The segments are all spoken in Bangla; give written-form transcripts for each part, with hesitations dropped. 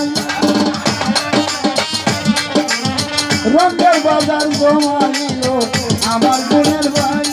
ভাই রঙের বাজার জমাইল আমার বোনের ভাই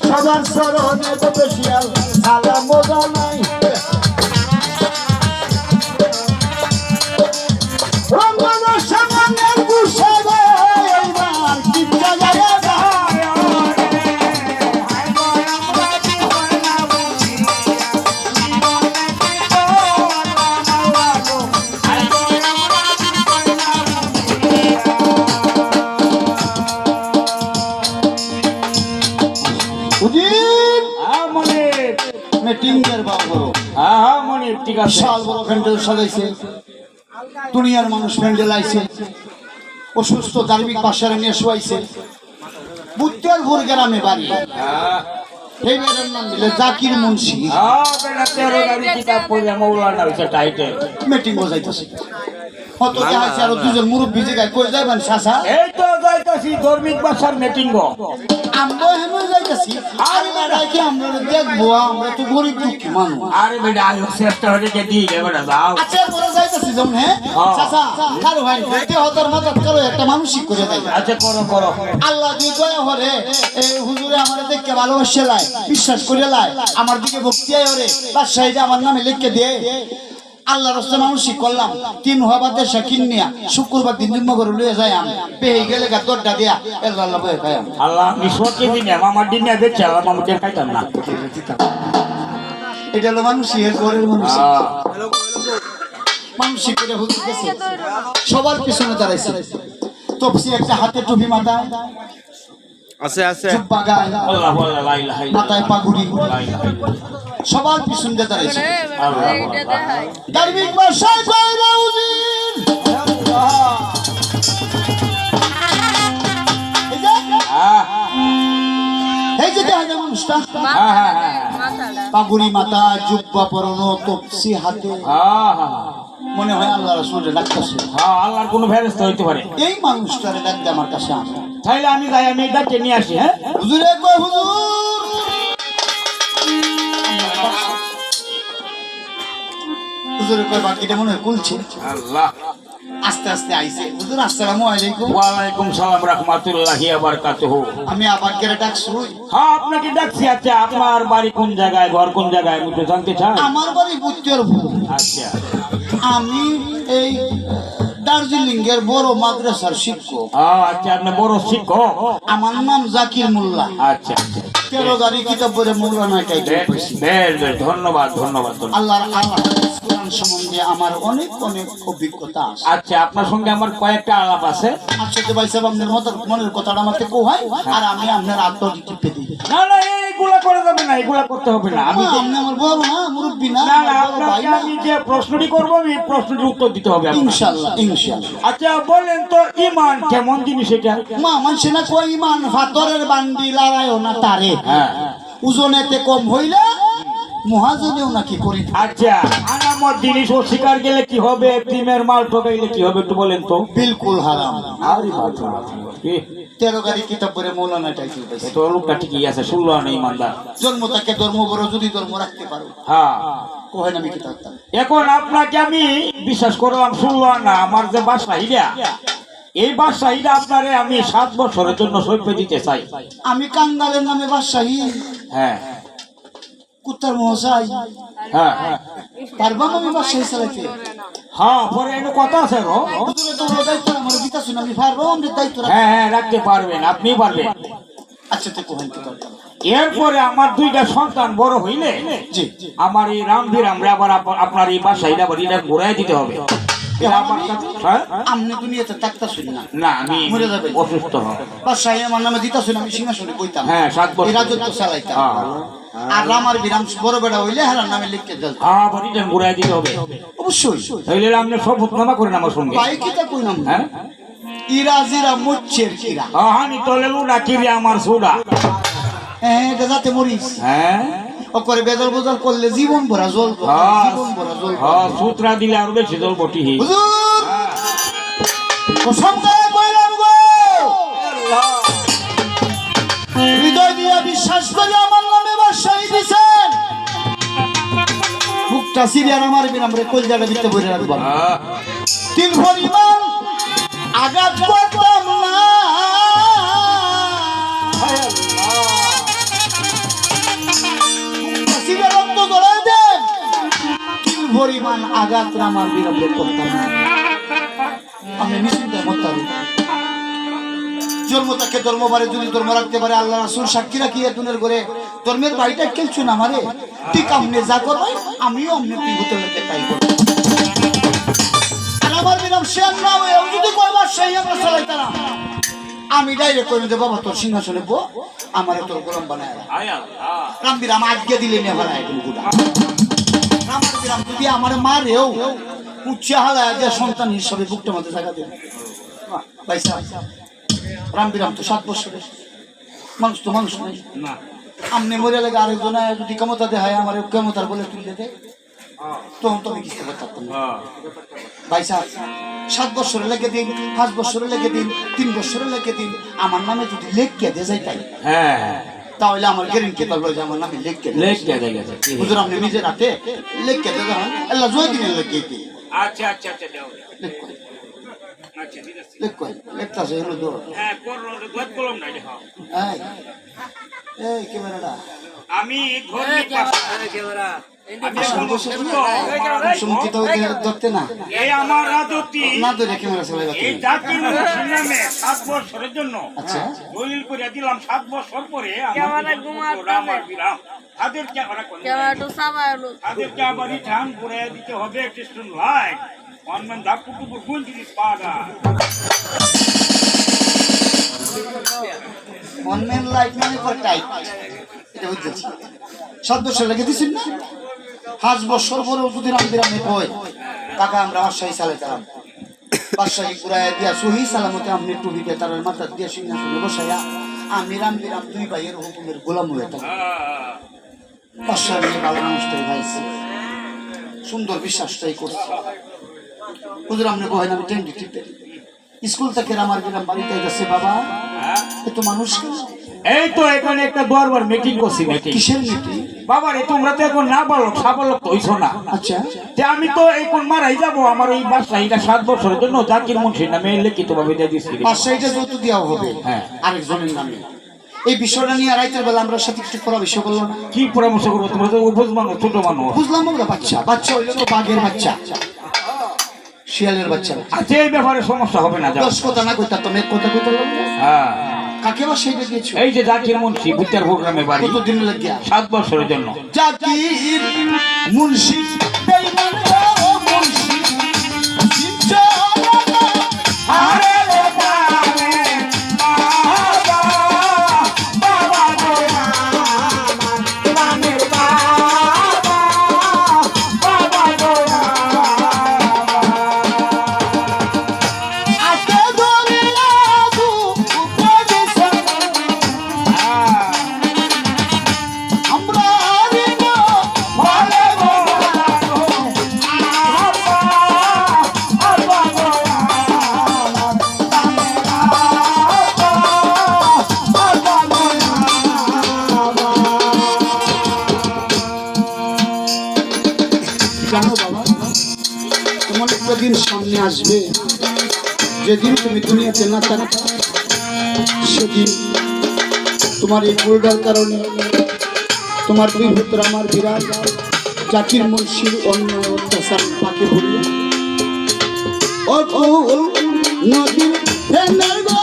সবার স্মরণে স্পেশাল আলা মজা নাই দুনিয়ার মানুষ প্যান্ডেল আইছে অসুস্থ ধার্মিক বাসারে নিয়ে শোয়াইছে বুত্তারপুর গ্রামে বাড়ি এই মেয়ের নাম দিলে জাকির মুন্সি মিটিং বোঝাইতেছে কত যাইছে আর দুজন মুরব্বী জায়গায় কই যাবেন শাসা এই তো যাইতাছি ধার্মিক বাসার মিটিং গো আমরা হেনো যাইতাছি আরে বেটা কি আমরা দেখবো আমরা তো গরিব দুঃখী মানুষ আরে বেটা আয়ো চেষ্টা হলে যে দিয়ে বেটা যাও আচ্ছা বড় যাইতাছি যখন হ্যাঁ শাসা কারো ভাই দেখতে হতর মদত করো একটা মানসিক করে দেয় আচ্ছা করো করো আল্লাহ দি দয়া করে এই হুজুরে আমারে দেখে ভালোবাসে লাই বিশ্বাস করে লাই আমার দিকে ভক্তি আয় ওরে বাদশাহীটা আমার নামে লিখে দে আল্লাহ রাস্তা মানসিক করলাম 3 হবাতে শাকিন নিয়া শুক্রবার দিন জন্ম করে লয়ে যায় আমি পেয়ে গেলে গা দরটা দিয়া আল্লাহ বয়ে খায় আল্লাহ নিশোকে দিনে আমার দিনে দেখছে আমার মুখে খাইতাম না এটা হলো মানুষের ঘরের মানুষ মানসিক করে হুজুর গেছে সবার পিছনে দাঁড়াইছে তফসি একটা হাতে টুপি মাথায় আছে আছে জুব্বা গায়ে আল্লাহ আল্লাহ লা ইলাহা ইল্লাল্লাহ মাথায় পাগুড়ি লা ইলাহা ইল্লাল্লাহ সবার পিছনে দাঁড়াইছে আল্লাহ ধার্মিক ভাষায় কইরা উজির এই যে দেখা যায় মানুষটা পাগুড়ি মাথা জুব্বা পরনো তফসি হাতে মনে হয় আল্লাহ রাসূলের ডাকতেছে আল্লাহর কোনো ফেরেশতা হইতে পারে এই মানুষটারে ডাক দে আমার কাছে আসে তাইলে আমি যাই আমি ডাকে নিয়ে আসি হ্যাঁ হুজুরে কই হুজুর হুজুরে কই বাকিটা মনে হয় কুলছে আল্লাহ আস্তে আস্তে আইছে হুজুর আসসালামু আলাইকুম ওয়া আলাইকুম সালাম রাহমাতুল্লাহি ওয়া বারাকাতুহু আমি আবার কেরে ডাকছি হ্যাঁ আপনাকে ডাকছি আচ্ছা আপনার বাড়ি কোন জায়গায় ঘর কোন জায়গায় আমি তো জানতে চাই আমার বাড়ি বুত্তেরপুর আচ্ছা আমি এই দার্জিলিং এর বড় মাদ্রাসার শিক্ষক আচ্ছা আপনি বড় শিক্ষক আমার নাম জাকির মোল্লা আচ্ছা আচ্ছা 13 গাড়ি কিতাব পড়ে মৌলানা টাইটেল পেয়েছি বেশ বেশ ধন্যবাদ ধন্যবাদ আল্লাহর কোরআন সম্বন্ধে আমার অনেক অনেক অভিজ্ঞতা আছে আচ্ছা আপনার সঙ্গে আমার কয়েকটা আলাপ আছে আচ্ছা তো ভাই সাহেব আপনার মনের কথাটা আমাকে কোহাই আর আমি আপনার আত্মটি টিপে দিই না না এইগুলা করে যাবে না এগুলা করতে হবে না আমি আপনি আমার বড় না মুরব্বি না না না আপনাকে আমি যে প্রশ্নটি করব আমি প্রশ্নটির উত্তর দিতে হবে আপনাকে ইনশাআল্লাহ ইনশাআল্লাহ আচ্ছা বলেন তো ঈমান কেমন জিনিস এটা মা মানুষ না কই ঈমান ফাতরের বান্ডি লড়াইও না তারে হ্যাঁ ওজনেতে কম হইলে মহাজনেও নাকি করি আচ্ছা আনামত জিনিস অস্বীকার গেলে কি হবে প্রিমের মাল ঠকাইলে কি হবে একটু বলেন তো বিলকুল হারাম আরে বাবা 13 গাড়ি কিতাব পড়ে মৌলানা টাইটেল পেয়েছে তো লোকটা ঠিকই আছে শুনলো না ইমানদার জন্ম থেকে ধর্ম বড় যদি ধর্ম রাখতে পারো হ্যাঁ কোহেন আমি কিতাব এখন আপনাকে আমি বিশ্বাস করলাম শুনলো না আমার যে বাসা হিরা এই বাদশাহীটা আপনারে আমি 7 বছরের জন্য সইপে দিতে চাই আমি কাঙ্গালের নামে বাদশাহী হ্যাঁ কুত্তার মহাশয় হ্যাঁ পারবাম আমি বাদশাহী চালাইতে হ্যাঁ পরে এনে কথা আছে গো হুজুরে তো দায়িত্ব আমার দিতাছ না আমি পারবো আমি দায়িত্ব হ্যাঁ হ্যাঁ রাখতে পারবেন আপনি পারবেন আচ্ছা তো কোহেন কিতাব এরপরে আমার দুইটা সন্তান বড় হইলে জি আমার এই রামধীর আমরা আবার আপনার এই বাসায় আবার এটা ঘুরাই দিতে হবে। এটা আমার কাছে- হ্যাঁ? আমনে দুনিয়াতে থাকতাছুন না না আমি মরে যাবে। অসুস্থ হব। বাদশাহী আমার নামে দিতাছুন, আমি সিংহাসনে বইতাম, হ্যাঁ 7 এই বছর রাজত্ব চালাইতাম। হ্যাঁ। আর রামার বিরাম বড় বেড়া হইলে হারার নামে লিখতে দিতাম। আবার এটা ঘুরাই দিতে হবে। অবশ্যই হইলে আপনি শপথনামা করেন আমার সঙ্গে। পাই কিতা কইলাম, হ্যাঁ ইরাজিরা মুচ্ছের কিরা, আমি তলে লুডা কিরি আমার সুডা। হ্যাঁ এটা যাতে মরিস হ্যাঁ ও করে বেদল বদল করলে জীবন ভরা জল, জীবন ভরা জল। হ্যাঁ সূত্রা দিলে আরো বেশি জল বটি। হুজুর কসম করে কইলাম গো, হৃদয় দিয়া বিশ্বাস করে আমার নামে বাদশাহী দিছেন, বুকটা সিরিয়ার আমার বিনামরে কলজাটা দিতে বইরে রাখবো। তিল পরিমাণ আঘাত করতাম না, বুকটা সিরিয়ার রক্ত গড়ায় দেন, তিল পরিমাণ আঘাত আমার বিনামরে করতাম না। আমি নিশ্চিন্তায় মরতাম। জন্ম তাকে ধর্ম পারে, যদি ধর্ম রাখতে পারে আল্লাহ রাসূল সাক্ষী রাখি এতুনের করে ধর্মের বাড়িটা খেলছো না আমারে, ঠিক আমনে যা করো আমিও আমনে পিবুতে লেগে তাই করব। আর আমার বিনাম শেয়ার না হয়ে যদি কয়বার সেই আমরা চালাইতাম, আমি ডাইরেক্ট কইনে দে বাবা তোর সিংহাসনে বো, আমারে তোর গোলাম বানায় রাম বিরাম আজকে দিলে নিয়ে ফেলায় গুড়া। আমার বিরাম যদি আমার মারেও উচ্চে হালায় যে সন্তান হিসাবে বুকটা মধ্যে জায়গা দেবে। পয়সা রাম বিরাম তো 7 বছরের মানুষ, তো মানুষ নাই না আমনে মরে লাগে আরেকজন যদি ক্ষমতা দেখায় আমার ক্ষমতার বলে তুলে দেয়, তখন তো আমি কিছু করতে পারতাম না। ভাই সাহেব 7 বছরে লেগে দিন, 5 বছরে লেগে দিন, 3 বছরে লেগে দিন, আমার নামে যদি লেখিয়ে দিয়ে যাই তাই হ্যাঁ তাহলে আমার গ্যারেন্টি পারবো যে আমার নামে লেখিয়ে দিয়ে। লেখ কে গেছে। হুজুর আপনি নিজে রাতে লেখিয়ে দিয়ে যান, আল্লাহ জয় দিনে লেখিয়ে দিই। আচ্ছা আচ্ছা আচ্ছা দাও। লেখ করে আচ্ছা ঠিক আছে। লেখ করে লেখতাছে হলো দৌড়। হ্যাঁ করলো গদ কলম নাই দেখো। এই ক্যামেরাটা আমি ধর্মী পাশা। আমি এখন সম্মুখিত হইতে ধরতে না, এই আমার রাজত্ব না ধরে ক্যামেরা চলে এই যাচ্ছে। জাতির নামে 7 বছরের জন্য আচ্ছা দলিল করে দিলাম। 7 বছর পরে ক্যামেরা ঘুমাতে আমার বিরাম তাদেরকে তাদেরকে আবার রিটার্ন করে দিতে হবে কৃষ্ণ ভাই। অনলাইন দাপুটুকু কোন জিনিস পাওয়া যায়। অনলাইন লাইট মানে করে টাইট, এটা বুঝতেছি। 7 বছর লেগে দিছেন না, 5 বছর পরেও যদি রাম বিরামে কয় কাকা আমরা বাদশাহী চালাইতাম, বাদশাহী ঘুরাইয়া দিয়া সহি সালামতে আপনি টুপিতে তার মাথা দিয়া সিংহাসনে বসাইয়া আমি রাম বিরাম 2 ভাইয়ের হুকুমের গোলাম হয়ে থাকি। বাদশাহ নিয়ে ভালো মানুষটাই ভাইছে, সুন্দর বিশ্বাসটাই করছে। হুজুর আপনি কহেন আমি টেন্ডি টিপে স্কুল থেকে আমার বিরাম বাড়িতে যাচ্ছে, বাবা এত মানুষ এই তো এখানে একটা দরবার মিটিং করছি। মিটিং কিসের মিটিং? বাবা রে তোমরা তো এখন না বলো সাবলক তো হইছো না। আচ্ছা যে আমি তো এখন মারাই যাবো। আমার এই বাসাটা 7 বছরের জন্য জাকির মুন্সির নামে লিখিত ভাবে দিয়ে দিচ্ছি। বাদশাহীটা যত দেওয়া হবে হ্যাঁ। আরেকজনের নামে। এই বিষয়টা নিয়ে রাইতের বেলা আমরা সাথে একটু পরামর্শ করলাম, কি পরামর্শ করবো? তোমরা তো উপজ মানুষ, ছোট মানুষ। বুঝলাম আমরা বাচ্চা বাচ্চা হইলে তো বাঘের বাচ্চা, শিয়ালের বাচ্চা। আচ্ছা এই ব্যাপারে সমস্যা হবে না। যাও। 10 কথা না কইতা তুমি 1 কথা কইতে লাগবে। হ্যাঁ কাকে বা সেইটা দিয়েছো? এই যে জাকির মুন্সি ভুট্টার প্রোগ্রামে বাড়ি কতদিন লাগিয়া 7 বছরের জন্য। জাকির মুন্সি বেঈমান ও মুন্সি সিনচালা আরে রে বাবা বাবা গো রামের বাবা বাবা গো আতে ধরে লাগু উপদেশ আমরা রিন ভালো গো জানো বাবা, তোমার একটা দিন সামনে আসবে যেদিন তুমি দুনিয়াতে না থাকবে, সেদিন তোমার এই ভুলটার কারণে তোমার 2 পুত্র আমার বিরাট জাকির মুন্সির অন্যায় অত্যাচার তাকে ভুলল। অকুল নদীর ফেনার গো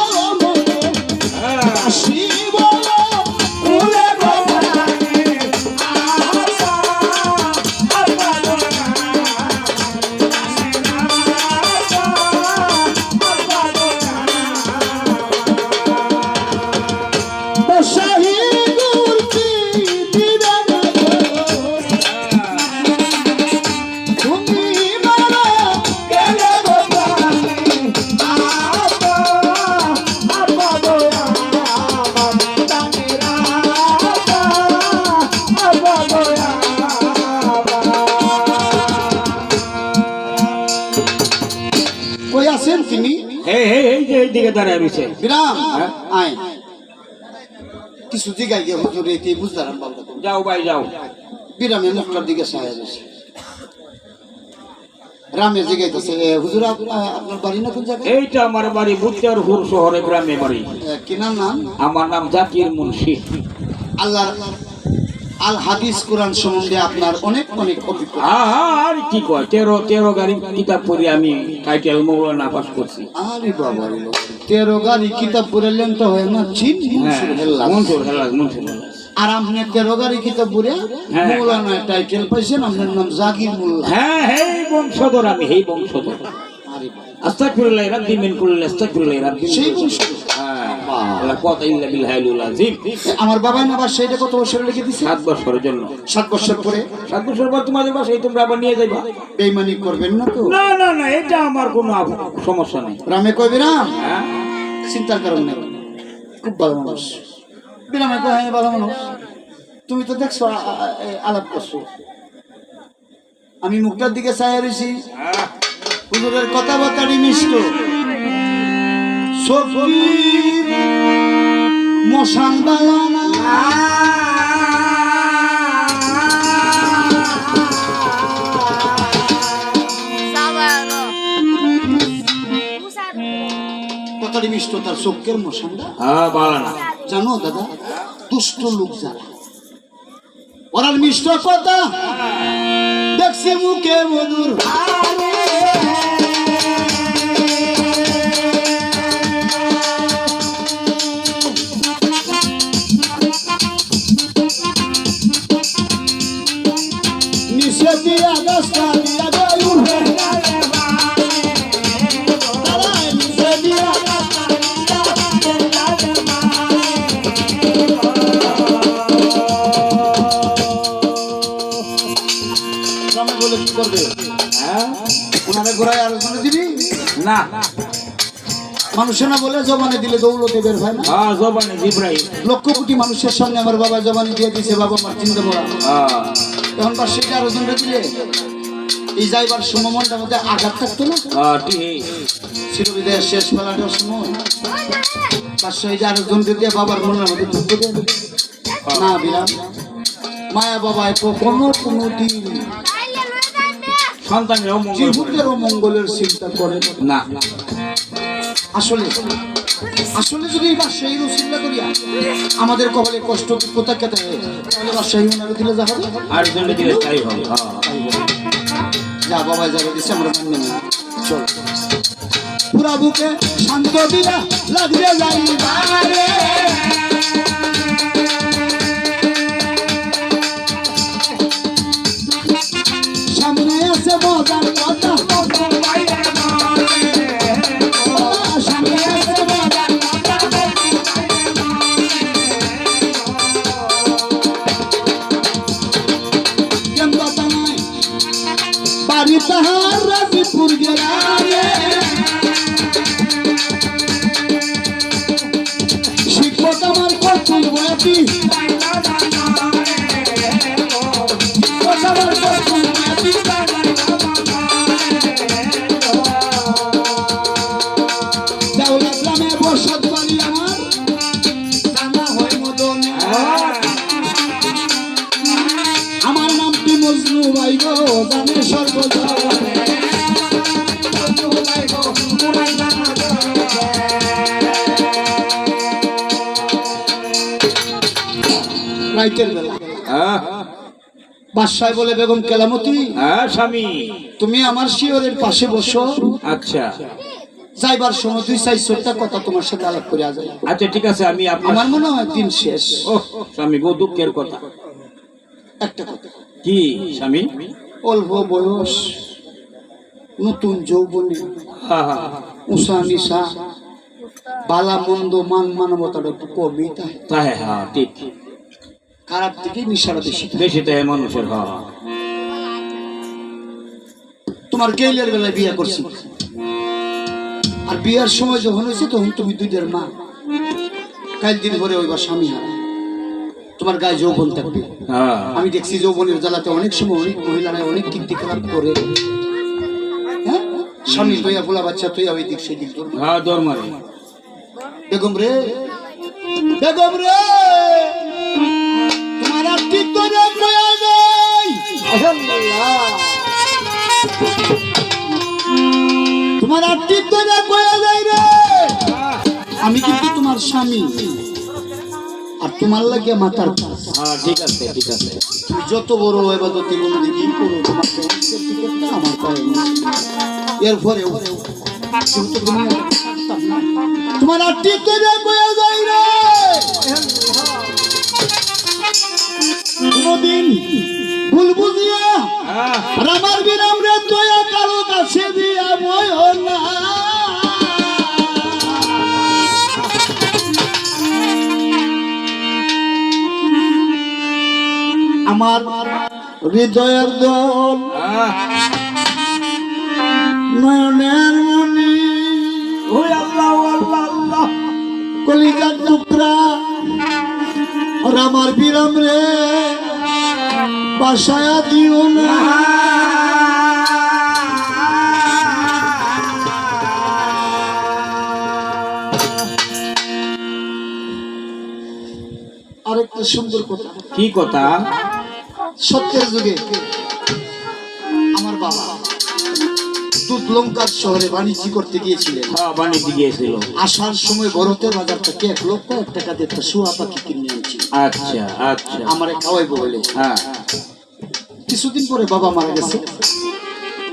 আসি বলো উড়ে গো এই যে এইদিকে দাঁড়ায় রয়েছে। বিরাম হ্যাঁ? আয় কিছু জিগাই গিয়ে হুজুর এতে বুঝলাম বাবা যাও ভাই যাও। বিরামে মুখটার দিকে সাহায্য বেশি রামে জিগাইতেছে হুজুর আপনার বাড়ি না কোন জায়গায়? এইটা আমার বাড়ি বুত্তারপুর শহরে, গ্রামে বাড়ি। কি নাম নাম? আমার নাম জাকির মুন্সি। আল্লাহ আল হাদিস কোরআন সম্বন্ধে আপনার অনেক অনেক অভিজ্ঞতা। আর কি কয়, 13 গাড়ি কিতাব পড়ে আমি টাইটেল মৌলানা পাস করছি। আরে বাবা রে, 13 গাড়ি কিতাব পড়লেন তো হয় না চিন হ্যাঁ, মনসুর হেলাল, মনসুর হেলাল। আর আপনি 13 গাড়ি কিতাব পড়ে হ্যাঁ। মৌলানা টাইটেল পাইছেন, আপনার নাম জাকির মোল্লা। হ্যাঁ, এই বংশধর আমি, এই বংশধর। আরে বাবা, আস্তাগফিরুল্লাহ রাব্বি মিন কুল্লি আস্তাগফিরুল্লাহ রাব্বি। সেই বংশধর। হ্যাঁ, বাহ। আল্লাহ কথা ইল্লা বিল্লাহিল আযীম। আমার বাবা না বাস সেইটা কত বছর লিখে দিছে? 7 বছরের জন্য। 7 বছর পরে 7 বছর পর তোমাদের বাসায় তোমরা আবার নিয়ে যাইবা। বেঈমানি করবেন না তো? না না না, এটা আমার কোনো সমস্যা নেই। রামে কই বিরাম, হ্যাঁ, চিন্তার কারণ নেই, খুব ভালো মানুষ। বিরামে কই হ্যাঁ ভালো মানুষ। তুমি তো দেখছো আলাপ করছো, আমি মুখটার দিকে চাই রয়েছি। হ্যাঁ। হুজুরের কথাবার্তাটি মিষ্ট, সত্যির মশান বালানা। কথাটি মিষ্ট, তার চোখের মশানটা হ্যাঁ, বলো না। জানো দাদা, দুষ্ট লোক যারা ওরার মিষ্ট কথা দেখছি মুখে মধুর। নিচে দিয়া গাছটা দিয়া গয়ু নিচে দিয়া গ্রামে বলে কি করবে? হ্যাঁ? ওনারা ঘোরায় আলোচনা দিবি? না। মানুষে না বলে জবানে দিলে দৌলতে বের হয় না। হ্যাঁ, জবানে জিব্রাইল। লক্ষ কোটি মানুষের সামনে আমার বাবা জবানি দিয়ে দিয়েছে, বাবা আমার চিন্তা করা। হ্যাঁ। এখন তার সেটা আলোচনা দিলে এই যাইবার সময় মনটার মধ্যে আঘাত থাকতো না? হ্যাঁ, ঠিক। চিরবিদায়ের শেষ বেলাটার সময় তার সহিত আলোচনা দিয়ে বাবার মনের মধ্যে দুঃখ দেয় না। বিরাম মায়া বাবায় কখনো কোনোদিন সন্তানের অমঙ্গল করে জীবনের মঙ্গলের চিন্তা করেন না। আসলে আসলে যদি এই বাদশাহী চিন্তা করিয়া আমাদের কপালে কষ্ট কোথায় খেতে হয়, তাহলে বাদশাহী ওনারে দিলে যা হবে। আর জন্য দিলে তাই হবে। হ্যাঁ। যা বাবা যাবে দিচ্ছে আমরা মান্য না। চল পুরা বুকে শান্ত দিলা লাগবে যাই বারে। সামনে আছে মজার কথা, সামনে আছে মজার কথা। কেন কথা নাই বাড়ি তাহার রাজীপুর গেলারে। শিক্ষক আমার কচুর বয়াতি, শিক্ষক আমার কচুর বয়াতি। দেওলা গ্রামে বসত বাড়ি আমার, জানা হয় মদনে। আমার নামটি মজনু ভাই গো, জানে সর্বজনে। মজনু ভাই গো, তোরাই জানা জনে। রাইতের বেলা হ্যাঁ। বাদশাহ বলে, বেগম কেলামতি হ্যাঁ, স্বামী। তুমি আমার শিয়রের পাশে বসো। আচ্ছা যাইবার সময় 2-4টা কথা তোমার সাথে আলাপ করে যায়। আচ্ছা, ঠিক আছে। আমি আমার আপনার মনে হয় দিন শেষ। ও স্বামী গো, দুঃখের কথা। একটা কথা, কি স্বামী? অল্প বয়স, নতুন যৌবনী, হ্যাঁ হ্যাঁ, উষা নিশা, বালা মন্দ, মান মানবতাটা একটু কমই তাই। তাই হ্যাঁ, ঠিক। খারাপ দিকে নিশাটা বেশি। বেশি তাই মানুষের। হ্যাঁ। তোমার গেইলের বেলায় বিয়ে করছি, আর বিয়ার সময় যখন হয়েছে তখন তুমি দুধের মা। কাল দিন ভরে ওইবার স্বামী হারা, তোমার গায়ে যৌবন থাকবে। হ্যাঁ। আমি দেখছি যৌবনের জ্বালাতে অনেক সময় অনেক মহিলারা অনেক কীর্তিকলাপ করে। হ্যাঁ, স্বামী তুইয়া পোলা বাচ্চা তুইয়া ওই দিক সেই দিক ধরবো। হ্যাঁ দৌড় মারে বেগম রে, বেগম রে, তোমার আত্মীয় রে কয়া যাই, তোমার আত্মীয় রে কয়া যাই রে, আমি কিন্তু তোমার স্বামী আর তোমার লাগে মাতার কাজ। হ্যাঁ ঠিক আছে ঠিক আছে তুমি যত বড় এবাদতি বন্দি কি করো, তোমার টিকিটটা আমার পায়ে নেই। এরপরেও কিন্তু তুমি তোমার আত্মীয় রে কয়া যাই রে, কোনদিন ভুল বুঝিয়া হ্যাঁ আর আমার বিরাম রে দয়া কারো কাছে দিয়া ময় না। আমার হৃদয়ের দল হ্যাঁ নয়নের মনি ওই আল্লাহ আল্লাহ আল্লাহ কলিজার টুকরা আর আমার বিরাম রে বাসায়া দিও না। আরেকটা সুন্দর কথা, কি কথা সত্যের যুগে আমার বাবা দুধলঙ্কার শহরে বাণিজ্য করতে গিয়েছিলেন। হ্যাঁ বাণিজ্য গিয়েছিল আসার সময় বরতের বাজার থেকে 1,00,000 টাকা দিয়ে একটা শুয়া পাখি কিনে আনছি, আচ্ছা আচ্ছা আমারে খাওয়াইবো বলে। হ্যাঁ কিছুদিন পরে বাবা মারা গেছে,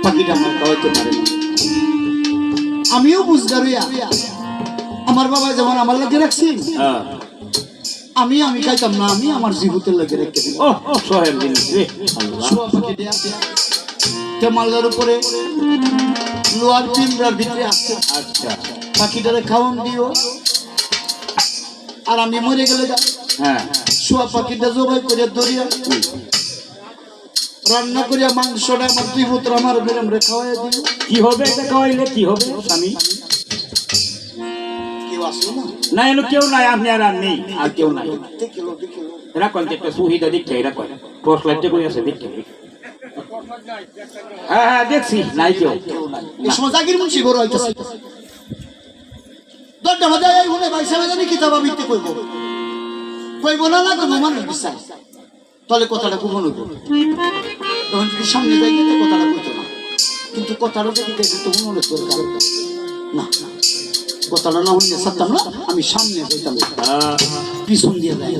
পাখিটা আমার খাওয়াইতে পারে না। আমিও বুঝগারিয়া, আমার বাবা যেমন আমার লাগে রাখছি, হ্যাঁ আমি খাইতাম না, আমি আমার জীবতের লাগে রেখে দিই। ও সোহেল জিনিস রে আল্লাহ শুয়া পাখি দেয়া তেমাল্লার উপরে লোহার পিমড়ার ভিতরে আসছে, আচ্ছা পাখিটারে খাওয়ান দিও আর আমি মরে গেলে হ্যাঁ শুয়া পাখিটা জবাই করে ধরিয়া রান্না করিয়া মাংসটা আমার 2 পুত্র আমার বেরম রে খাওয়াই দিও। কি হবে এটা খাওয়াইলে কি হবে স্বামী কেউ আসলো না, না এলো কেউ নাই আপনি আর আর নেই আর কেউ নাই দেখিলো এরা কোন একটা সুবিধা দিচ্ছে এরা কোন টর্চ লাইটে করে আছে দেখতে হ্যাঁ হ্যাঁ দেখছি নাই কেউ এই সময় জাগির মুন্সি বড় হইতেছে দরজা বাজায় এই হুনে ভাই সাহেব জানি কিতাব আবিতে কইব না না কইব মানুষ বিশ্বাস, তাহলে কথাটা গোপন হইব। তখন যদি সামনে যাই তো কথাটা কইতো না, কিন্তু কথাটা যদি দেখি তো মনে দরকার না, কথাটা না হইলে সারতাম না, আমি সামনে যাইতাম, পিছন দিয়ে যাই,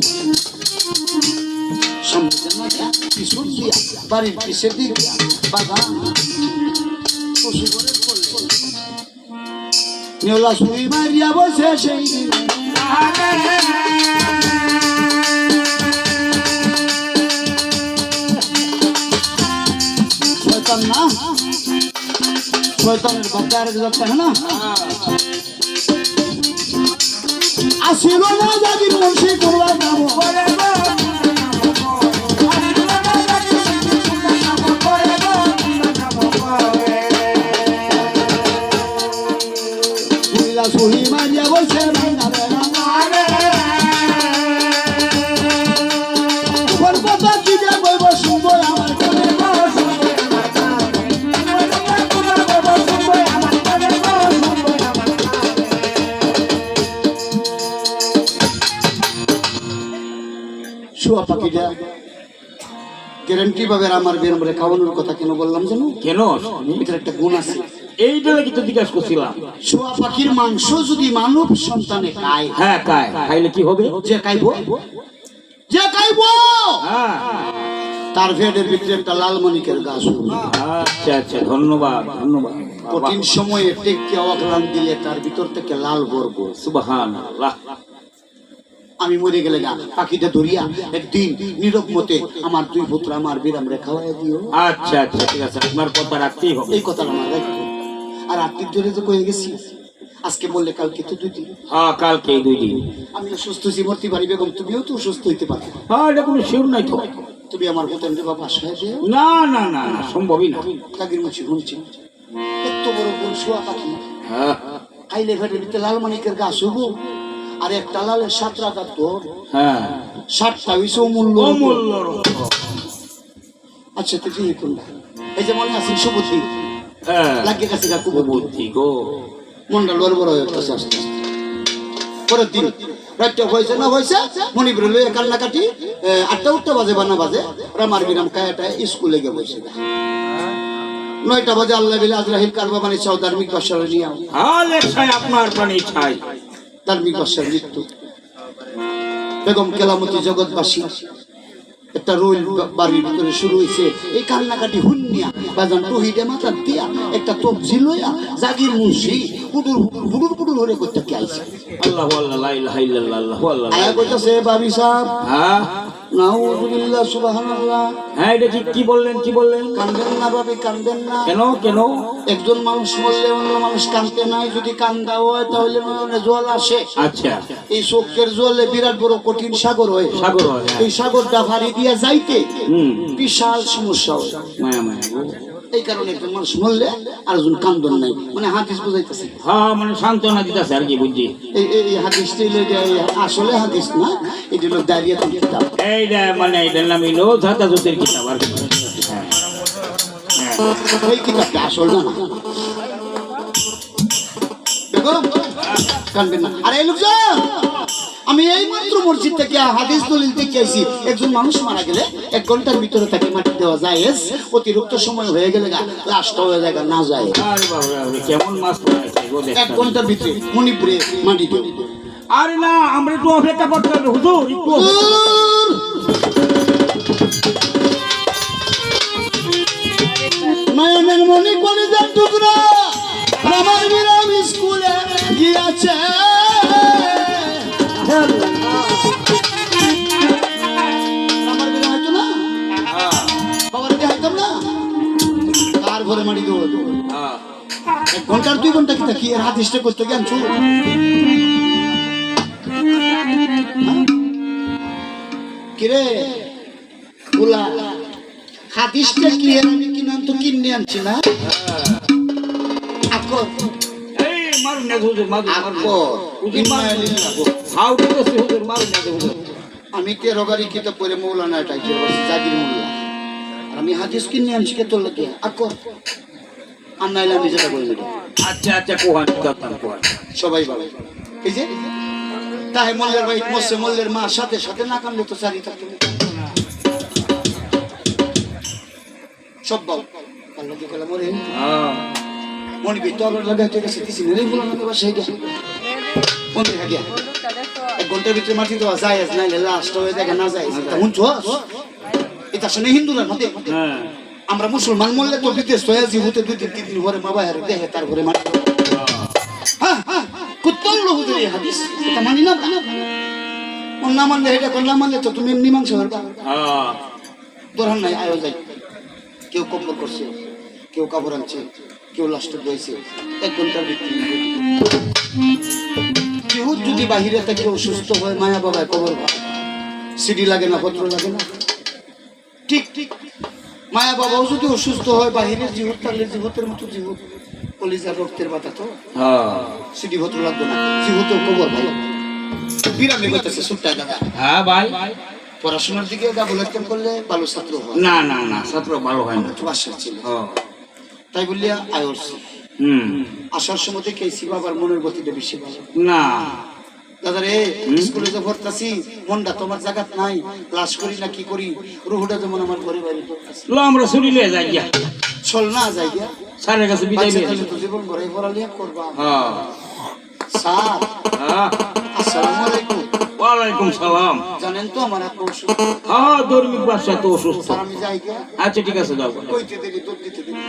সামনে না পিছন দিয়া বাড়ির পিছের দিক বাগান পশু ঘরের কোল নেওলা সুই মারিয়া বসে সেই দিন শয়তান না, শয়তানের বাচ্চা আর যাচ্ছে না আসিল না জাগির মুন্সি করলা নাম সহি মারিয়া বলছে কথা কি যে বইব শুনবো আমার শুয়া পাখিটা গ্যারান্টি পাবে আমার বেরমরে খাওয়ানোর কথা কেন বললাম জানো? কেন এটার একটা গুণ আছে, এইটা লাগি তো জিজ্ঞাসা করছিলাম। শুয়া পাখির মাংস যদি মানব সন্তানে খায়, হ্যাঁ খাইলে কি হবে? যে খাইবো হ্যাঁ তার পেটের ভিতরে একটা লালমণিকের গাছ উঠবে। আচ্ছা আচ্ছা ধন্যবাদ ধন্যবাদ কঠিন সময়ে টেককে অকলান দিলে তার ভিতর থেকে লাল গর্ব। সুবহানাল্লাহ আমি মরে গেলে না পাখিটা ধরিয়া একদিন নীরব মতে আমার 2 পুত্র আমার বিরামরে খাওয়াই দিও। আচ্ছা আচ্ছা ঠিক আছে আপনার কথা রাখতেই হবে। এই কথাটা আমার রাখবো। আর আত্মীয় ধরে যে কয়ে গেছি আজকে বললে কালকে তো 2 দিন, হ্যাঁ কালকে 2 দিন। আমি সুস্থ হয়েছি মরতে পারি, বেগম তুমিও তো সুস্থ হইতে পারো, হ্যাঁ এটা কোনো শিওর নাই তো। তুমি আমার হোটেল দেবা বাসায় দিও না না না না সম্ভবই না। কাকির মুছি শুনছি এত বড় বড় শুয়া পাখি হ্যাঁ খাইলে ফেটে দিতে লালমানিকের গাছ হবো আর একটা লালের 7 টাকার তোর হ্যাঁ 7টা হইছে অমূল্য। অমূল্য আচ্ছা তো কি করলা এই যে মনে আছে সুবুদ্ধি হ্যাঁ লাগিয়ে গেছে গা খুব বুদ্ধি গো মনটা বড় বড় হয়ে গেছে আস্তে আস্তে পরের দিন রাতটা হয়েছে না হয়েছে মণিপুরে লইয়া কান্নাকাটি 8টা বাজে বা না বাজে ওরা মারবিরাম কায়াটা স্কুলে গিয়ে বসে 9টা বাজে আল্লাহ বিল আজরাহিল কারবা মানে চাও ধার্মিক ভাষার নিয়ে হালে ছাই আপনার প্রাণী ছাই ধার্মিক ভাষার মৃত্যু বেগম কেলামতি জগৎবাসী একটা রোল বাড়ির ভিতরে শুরু হয়েছে এই কান্নাকাটি হুন্নিয়া বাজান টহিডে মাথা দিয়া একটা তবজি লইয়া জাগির মুন্সি পুডুর পুডুর পুডুর হরে করতে কি আইছে আল্লাহু আল্লাহ লা ইলাহা ইল্লাল্লাহ আল্লাহু আল্লাহ আয়া কইতাছে বাবি সাহেব হ্যাঁ নাউযুবিল্লাহ সুবহানাল্লাহ হ্যাঁ এটা কি বললেন কান্দেন না বাবি কান্দেন না কেন একজন মানুষ মরলে অন্য মানুষ কাঁদতে নাই যদি কান্দা হয় তাহলে মনে জল আসে আচ্ছা এই চোখের জলে বিরাট বড় কঠিন সাগর হয় এই সাগরটা ভারী দিয়া যাইতে বিশাল সমস্যা হয় মায়া মায়া এই কারণে একজন মানুষ মরলে আর একজন কান্দন নাই মানে হাদিস বুঝাইতেছে হ্যাঁ মানে সান্ত্বনা দিতেছে আর কি বুঝছি এই হাদিসটা আসলে হাদিস না এটা হলো দাঁড়িয়ে কিতাব এইটা মানে এটার নাম হইলো জাতাজুতের কিতাব আর কি এই কিতাবটা আসল না দেখো কানবেন না আরে এই লোকজন আমি এই মাত্র মসজিদ থেকে হাদিস দলিল থেকে আইছি একজন মানুষ মারা গেলে 1 ঘন্টার ভিতরে তাকে মাটি দেওয়া যায় অতিরিক্ত সময় হয়ে গেলে লাশটা হয়ে যায় না যায় আরে বাবা কেমন মাছ পড়াইছে গো 1 ঘন্টার ভিতরে মণিপুরে মাটি দেবে আরে না আমরা একটু অপেক্ষা করতে হবে হুজুর একটু নয়নের মনি কলিজার টুকরা আমার বিরাম স্কুলে গিয়েছে আমার বিরাম হয়তো না বাবার কি হইতাম না তার ঘরে মাটি দেবো 1 ঘন্টার 2 ঘন্টা কি এর হাত ইষ্ট করতে গেছো কিরে বলা হাদিসটা কি আমি কিনাম তো কিনে আনছি না আকর এই মারুন না হুজুর মারুন হাউ দিতেছে হুজুর মারুন না হুজুর আমি তেরোগারি কিতাব পড়ে মৌলানা টাইপের জাকির মোল্লা আর আমি হাদিস কিনে আনছি কে তোর লাগে আকর আর নাইলে আমি যেটা বলি আচ্ছা কোহান কোহান সবাই ভালো এই যে তাহে মোল্লার ভাই মোসে মোল্লের মা সাথে সাথে না কামলে তো সারি থাকতো সব বাবু আল্লাহ কি কলা মরে মনে বি তো লাগাইতে গেছে কিছু নেই বলো না তো বাসায় গেছে কোন দেখা গিয়া 1 ঘন্টার ভিতরে মাটি দেওয়া যায় না লাস্ট হয়ে দেখা না যায় তা শুনছো এটা শুনে হিন্দুদের মতে আমরা মুসলমান মরলে তো বিদেশ হয়ে জীবতে 2-3 দিন পরে মা বাইরে দেখে তারপরে মাটি হ্যাঁ কুত্তল হুজুর এই হাদিস এটা মানি না অন্য মানলে এটা করলাম মানলে তো তুমি এমনি মাংস করবা দরকার নাই আয়ো যাই কেউ কবর করছে কেউ কাপড় আনছে কেউ লাস্টে রয়েছে 1 ঘন্টার ভিতরে কেউ যদি বাহিরে থেকে অসুস্থ হয় মায়া বাবায় কবর পায় সিডি লাগে না পত্র লাগে না ঠিক মায়া বাবাও যদি অসুস্থ হয় বাহিরে জীবত থাকলে জীবতের মতো জীবত কলিজার রক্তের বাতা তো সিডি পত্র লাগবে না জীবতেও কবর ভাই বিরামে করতেছে সুট্টায় দাদা হ্যাঁ ভাই পড়াশোনার দিকে ডাবল একদম করলে ভালো ছাত্র হয় না ছাত্র ভালো হয় না তো আশা ছিল তাই বললিয়া আয়রছি আসার সময় দেখেছি বাবার মনের গতিটা বেশি ভালো না দাদা রে স্কুলে যে ভর্তাছি মনটা তোমার জায়গা নাই ক্লাস করি না কি করি রুহুটা যেমন আমার ঘরে বাইরে লো আমরা ছুটি লিয়ে যাই গিয়া চল না যাই গিয়া স্যারের কাছে বিদায় নিয়ে তো জীবন ভরে পড়ালিয়া করবা স্যার আসসালামু আলাইকুম ওয়ালাইকুম সালাম জানেন তো আমার আপু অসুস্থ ধর্মিক ভাষা তো অসুস্থ স্যার আমি যাই গিয়া আচ্ছা ঠিক আছে যাও কইতে দেরি তোর দিতে দেরি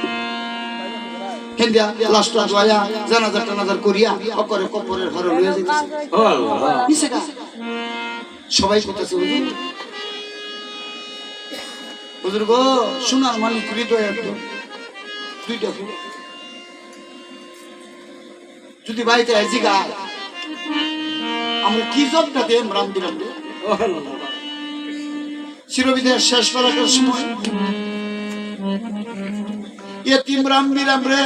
হেন্দিয়া লাস্ট দোয়া জানাজা টানাজার করিয়া অপরে কপরের ঘরে লইয়া যাইতেছে নিছে গা সবাই কইতেছে হুজুর গো সোনার মালিক হৃদয় একদম 2টা ফুল যদি বাড়িতে আইজি গা আমরা কি জবটা দেম রাম দিলাম রে চিরবিদের শেষ পালাটার সময় এতিম রাম দিলাম রে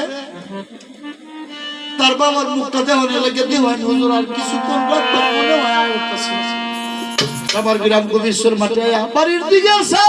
তার বাবার মুখটা দেওয়ানে লেগে দেওয়ান হুজুর আর কিছু করবার মনে হয় আইতাছে আমার গ্রাম গোবিশ্বর মাঠে বাড়ির দিকে আছে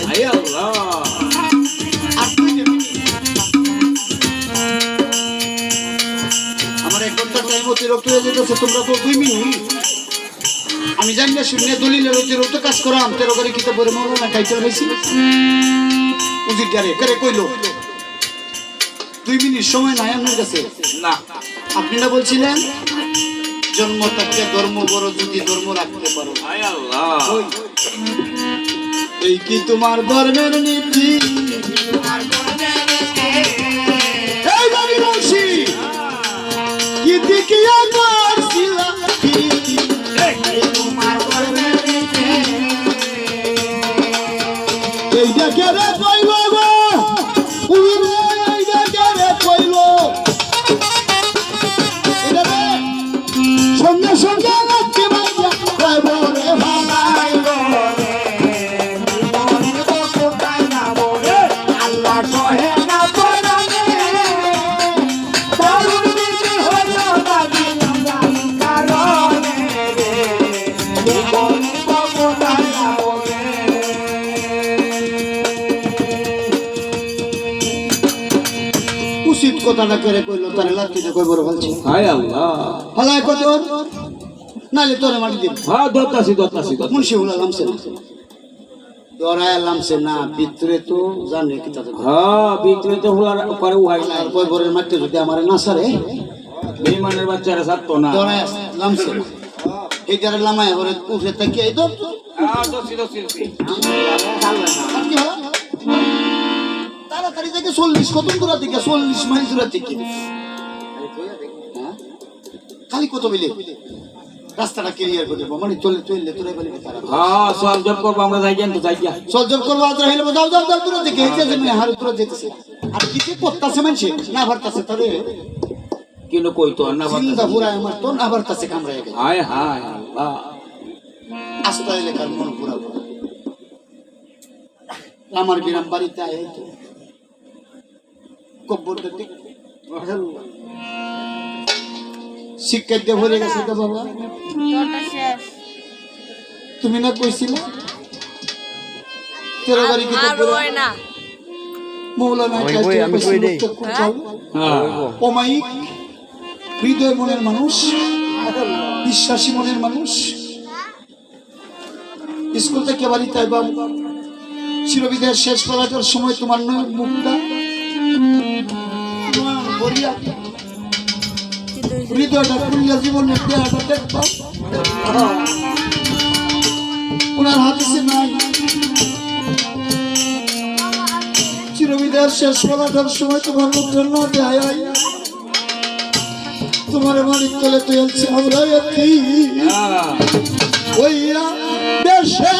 আই হায় আল্লাহ আর তুই যাবি। আমার 1 ঘন্টা টাইম অতিরিক্ত হয়ে যেতেছে, তোমরা তো 2 মিনিট। আমি জানি না শুনে দলিলের অতিরিক্ত কাজ করাম, 13 করে কিতাব পড়ে মৌলানা কাইচাল হয়েছিল উজির ডারে করে কইলো 2 মিনিট সময় নাই আপনার কাছে। না আপনি না বলছিলেন জন্ম থাকতে ধর্ম বড়, যদি ধর্ম রাখতে পারো। হায় আল্লাহ ওই, এই কি তোমার ধর্মের নীতি? এই বাড়ি বলছি কি দেখিয়া করছিলা কি? এই তোমার ধর্মের নীতি। এই দেখে রে কইল গো উড়ে, এই দেখে রে কইল এটা রে সঙ্গে সঙ্গে রাখতে বাইয়া কইব রে ভাই গো আল্লাহ কহে না পরানে দারুণ বিধি হলো দাবি কারণে রে জীবন কোথায় যাবে। উচিত কথাটা করে কইলো তারে লাত্তিতে কই বড় বলছি হায় আল্লাহ হালাই কত নালে তোরে মাটি দিন। হ্যাঁ দত্তাসি দত্তাসি মুন্সি হুলা লামছে না দরায় লামছে না, ভিতরে তো জানে কি তাতে হ্যাঁ ভিতরে তো হলার করে উহাই নাই কই বড় মাটি যদি আমার না সারে বেঈমানের বাচ্চারা ছাড়তো না দরায় লামছে না, এই যারা লামায় করে উঠে থাকি এই তো হ্যাঁ দত্তাসি দত্তাসি আর কি হলো তাড়াতাড়ি থেকে 40 কত দূর থেকে 40 মাইল দূর থেকে হ্যাঁ? খালি কত বিলে রাস্তাটা ক্লিয়ার করে দেবো, মানে চলে চললে তোরে বলি তারা হ্যাঁ সব জব করবো আমরা যাই কিন্তু যাই গিয়া সহ্য করবো আজ রাহিলে যাও যাও যাও দূর থেকে হেঁটে যাবে হার দূর যেতেছে আর কিছু করতেছে মানুষে না ভারতাছে তারে কিন্তু কইতো আর না চিন্তা পুরা আমার তো না ভারতাছে কামড়ায় গেছে হায় হায় আল্লাহ আস্তা এলাকার মন পুরা পুরা আমার বিরাম বাড়িতে আয় তো কব্বর দেখতে শিক্ষা দিয়ে ভরে গেছে তো বাবা। তুমি না কইছিলে 13 বাড়ি কি মৌলানা অমায়িক হৃদয় মনের মানুষ, বিশ্বাসী মনের মানুষ। স্কুল থেকে বাড়িতে আইবাম চিরবিদায়ের শেষ পড়াটার সময় তোমার নয় মুখটা বলিয়া হৃদয়টা খুলিয়া জীবনের দেহাটা দেখতাম, ওনার হাতে সে নাই। চিরবিদায়ের শেষ পড়াটার সময় তোমার মুখের না দেয় তোমার মালিক তলে তুলছে আমরা ওইয়া দেশে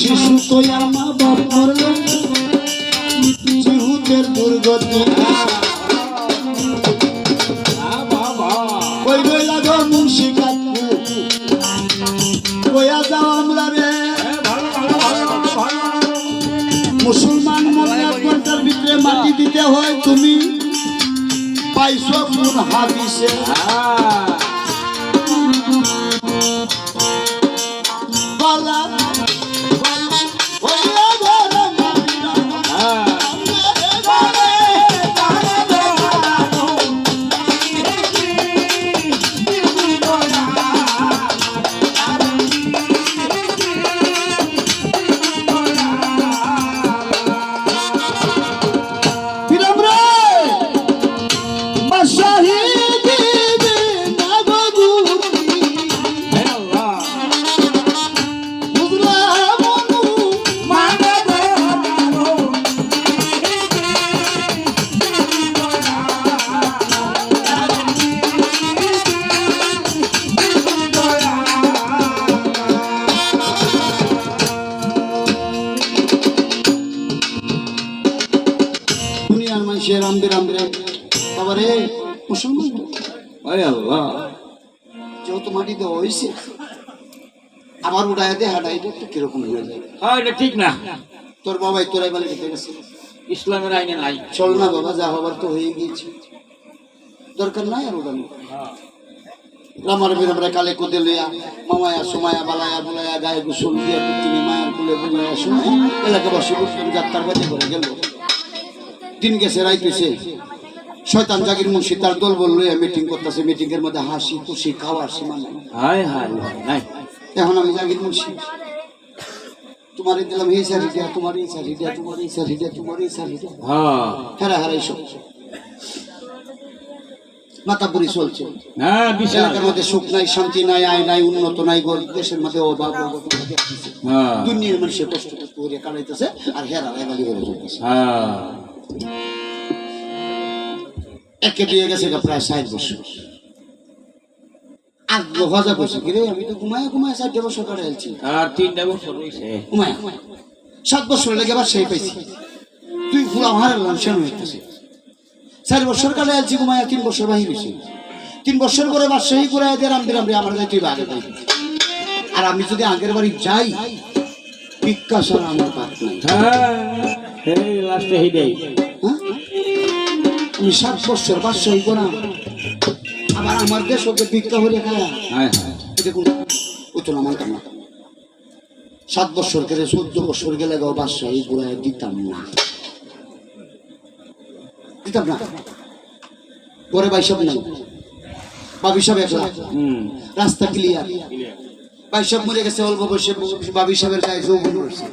শিশু তো মা বাপ করলে জিহুদের দুর্গতি কই রইলা গো মুন্সি কাকু কইয়া যাও আমরা রে মুসলমান মনে ঘন্টার ভিতরে মাটি দিতে হয় তুমি পাইছো কোন হাদিসে বালা ওইয়া ঘরে মাটিরা রামদে রামদে বাবা রে মুসলমান যেহেতু মাটি দেওয়া হয়েছে আবার উড়াই দে হাঁটাই একটু কিরকম হয়ে যায় এটা ঠিক না তোর বাবাই তোরাই বলে কেটে গেছে ইসলামের আইনে নাই চল না বাবা যা হবার তো হয়ে গিয়েছে দরকার নাই আর উড়ানো রামার বেরমরা কালে কুদে লইয়া মামায়া সুমায়া বালায়া বুলায়া গায়ে গোসল দিয়া তুমি মায়ার কুলে বুলায়া সময় এলাকাবাসী বসলাম যাত্রার বাজে করে গেল দিন গেছে রাইতেছে শয়তান জাগির মুন্সি তার দল বললো মিটিং করতেছে মিটিং এর মধ্যে হাসি খুশি খাওয়ার সীমা নাই এখন আমি জাগির মুন্সি তোমার দিলাম এই শাড়ি দিয়া তোমার এই শাড়ি দিয়া তোমার এই শাড়ি দিয়া তোমার এই শাড়ি দিয়া হেরা হেরা এইসব মাতাপুরি চলছে এলাকার মধ্যে সুখ নাই শান্তি নাই আয় নাই উন্নত নাই দেশের মধ্যে অভাব দুনিয়ার মানুষের কষ্ট করে কাটাইতেছে আর হেরা এগালি করে চলতেছে একে দিয়ে গেছে প্রায় 60 বছর আগ্রহ হজা বসে কিরে আমি তো ঘুমায় 60 বছর কাটাইছি আর 3 বছর হইছে ঘুমায় 7 বছর লেগে আবার সেই পাইছি তুই ফুলা হারার লাঞ্ছন হইতেছে 4 বছর কাটাইছি ঘুমায় 3 বছর বাহির হইছি 3 বছর করে বাদশাহী করে দিয়ে রামদে আমার যাইতে আগে পাই আর আমি যদি আগের বাড়ি যাই ভিক্ষা ছাড়া আমার পাত নাই লাস্টে হিদেই আমি 7 বছর বাদশাহী করা আবার আমার দেশ ওকে ভিক্ষা হলে খায়া দেখুন ওই তো আমার কাম 7 বছর গেলে 14 বছর গেলে গাও বাদশাহী ঘুরায় দিতাম না পরে বাইসব নাই বাবি সাহেব একলা রাস্তা ক্লিয়ার বাইসব মরে গেছে অল্প বয়সে বাবি সাহেবের গায়ে যৌবন রয়েছে